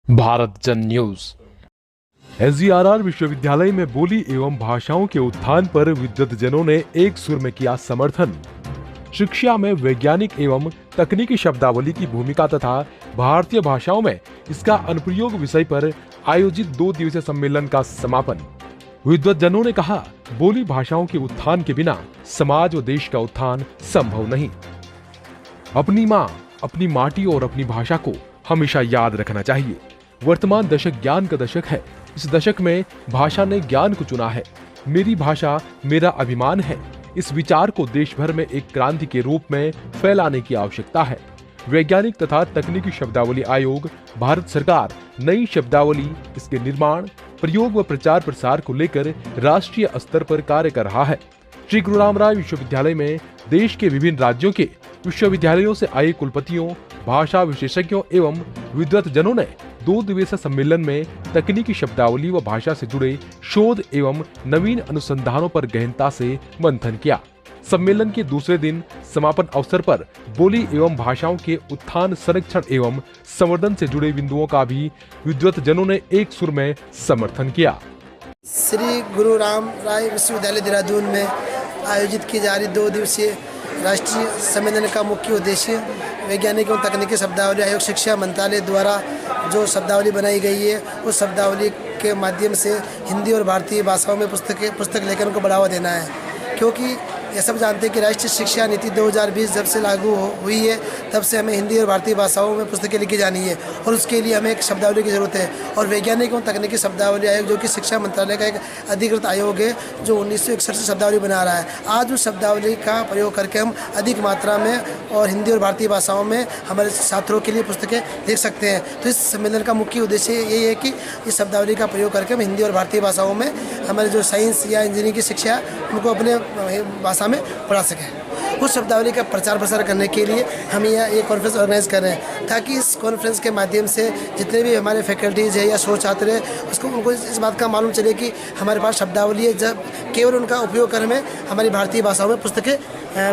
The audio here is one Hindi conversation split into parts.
भारत जन न्यूज। एसजीआरआर विश्वविद्यालय में बोली एवं भाषाओं के उत्थान पर विद्वतजनों ने एक सुर में किया समर्थन। शिक्षा में वैज्ञानिक एवं तकनीकी शब्दावली की भूमिका तथा भारतीय भाषाओं में इसका अनुप्रयोग विषय पर आयोजित 2 दिवसीय सम्मेलन का समापन। विद्वतजनों ने कहा, बोली भाषाओं के उत्थान के बिना समाज व देश का उत्थान संभव नहीं। अपनी माँ, अपनी माटी और अपनी भाषा को हमेशा याद रखना चाहिए। वर्तमान दशक ज्ञान का दशक है। इस दशक में भाषा ने ज्ञान को चुना है। मेरी भाषा मेरा अभिमान है। इस विचार को देश भर में एक क्रांति के रूप में फैलाने की आवश्यकता है। वैज्ञानिक तथा तकनीकी शब्दावली आयोग, भारत सरकार नई शब्दावली, इसके निर्माण, प्रयोग व प्रचार प्रसार को लेकर राष्ट्रीय स्तर पर कार्य कर रहा है। श्री गुरु रामराय विश्वविद्यालय में देश के विभिन्न राज्यों के विश्वविद्यालयों से आए कुलपतियों, भाषा विशेषज्ञों एवं विद्वतजनों ने 2 दिवसीय सम्मेलन में तकनीकी शब्दावली व भाषा से जुड़े शोध एवं नवीन अनुसंधानों पर गहनता से मंथन किया। सम्मेलन के दूसरे दिन समापन अवसर पर बोली एवं भाषाओं के उत्थान, संरक्षण एवं संवर्धन से जुड़े बिंदुओं का भी विद्वतजनों ने एक सुर में समर्थन किया। श्री गुरु रामराय विश्वविद्यालय देहरादून में आयोजित की जा रही 2 दिवसीय राष्ट्रीय सम्मेलन का मुख्य उद्देश्य वैज्ञानिक एवं तकनीकी शब्दावली आयोग, शिक्षा मंत्रालय द्वारा जो शब्दावली बनाई गई है उस शब्दावली के माध्यम से हिंदी और भारतीय भाषाओं में पुस्तक लेखन को बढ़ावा देना है। क्योंकि ये सब जानते हैं कि राष्ट्रीय शिक्षा नीति 2020 जब से लागू हुई है तब से हमें हिंदी और भारतीय भाषाओं में पुस्तकें लिखी जानी है और उसके लिए हमें एक शब्दावली की ज़रूरत है। और वैज्ञानिक एवं तकनीकी शब्दावली आयोग, जो कि शिक्षा मंत्रालय का एक अधिकृत आयोग है, जो 1961 से शब्दावली बना रहा है, आज उस शब्दावली का प्रयोग करके हम अधिक मात्रा में और हिंदी और भारतीय भाषाओं में हमारे छात्रों के लिए पुस्तकें लिख सकते हैं। तो इस सम्मेलन का मुख्य उद्देश्य यही है कि इस शब्दावली का प्रयोग करके हम हिंदी और भारतीय भाषाओं में हमारे जो साइंस या इंजीनियरिंग की शिक्षा है उनको अपने भाषा में पढ़ा सकें। उस शब्दावली का प्रचार प्रसार करने के लिए हम यह एक कॉन्फ्रेंस ऑर्गेनाइज कर रहे हैं, ताकि इस कॉन्फ्रेंस के माध्यम से जितने भी हमारे फैकल्टीज़ है या शोध छात्र है उनको इस बात का मालूम चले कि हमारे पास शब्दावली है, जब केवल उनका उपयोग कर में हमारी भारतीय भाषाओं में पुस्तकें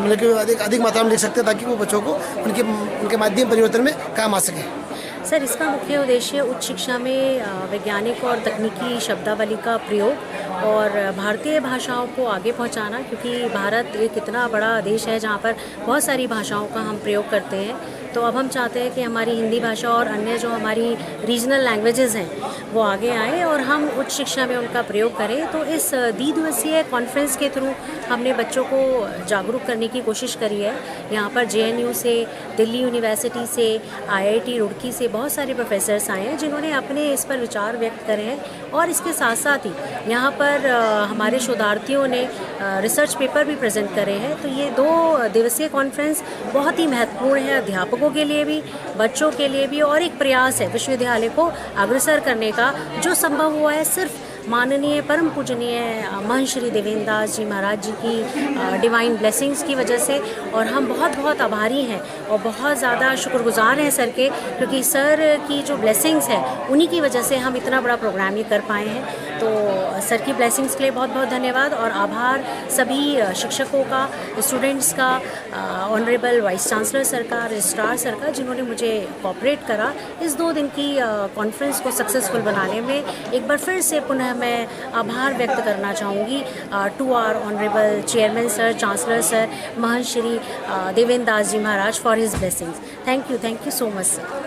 मतलब अधिक मात्रा में लिख सकते हैं, ताकि वो बच्चों को उनके माध्यम परिवर्तन में काम आ सके। सर, इसका मुख्य उद्देश्य उच्च शिक्षा में वैज्ञानिक और तकनीकी शब्दावली का प्रयोग और भारतीय भाषाओं को आगे पहुंचाना, क्योंकि भारत एक इतना बड़ा देश है जहां पर बहुत सारी भाषाओं का हम प्रयोग करते हैं। तो अब हम चाहते हैं कि हमारी हिंदी भाषा और अन्य जो हमारी रीजनल लैंग्वेजेस हैं वो आगे आएँ और हम उच्च शिक्षा में उनका प्रयोग करें। तो इस द्विदिवसीय कॉन्फ्रेंस के थ्रू हमने बच्चों को जागरूक करने की कोशिश करी है। यहाँ पर JNU से, दिल्ली यूनिवर्सिटी से, IIT रुड़की से बहुत सारे प्रोफेसर्स आए हैं जिन्होंने अपने इस पर विचार व्यक्त करे हैं। और इसके साथ साथ ही यहाँ पर हमारे शोधार्थियों ने रिसर्च पेपर भी प्रेजेंट करे हैं। तो ये 2 दिवसीय कॉन्फ्रेंस बहुत ही महत्वपूर्ण है, अध्यापकों के लिए भी, बच्चों के लिए भी, और एक प्रयास है विश्वविद्यालय को अग्रसर करने का, जो संभव हुआ है सिर्फ माननीय परम पूजनीय महंत श्री देवेंद्र दास जी महाराज जी की डिवाइन ब्लेसिंग्स की वजह से। और हम बहुत बहुत आभारी हैं और बहुत ज़्यादा शुक्रगुजार हैं सर के, क्योंकि सर की जो ब्लेसिंग्स है उन्हीं की वजह से हम इतना बड़ा प्रोग्राम ये कर पाए हैं। तो सर की ब्लेसिंग्स के लिए बहुत बहुत धन्यवाद और आभार सभी शिक्षकों का, स्टूडेंट्स का, ऑनरेबल वाइस चांसलर सर का, रजिस्ट्रार सर का, जिन्होंने मुझे कोऑपरेट करा इस 2 दिन की कॉन्फ्रेंस को सक्सेसफुल बनाने में। एक बार फिर से पुनः मैं आभार व्यक्त करना चाहूँगी to our honourable chairman sir, chancellor sir, Mahant Shri Devendra Das ji Maharaj for his blessings. Thank you so much sir.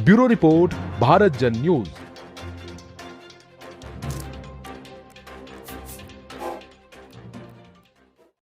Bureau report, Bharat Jan news.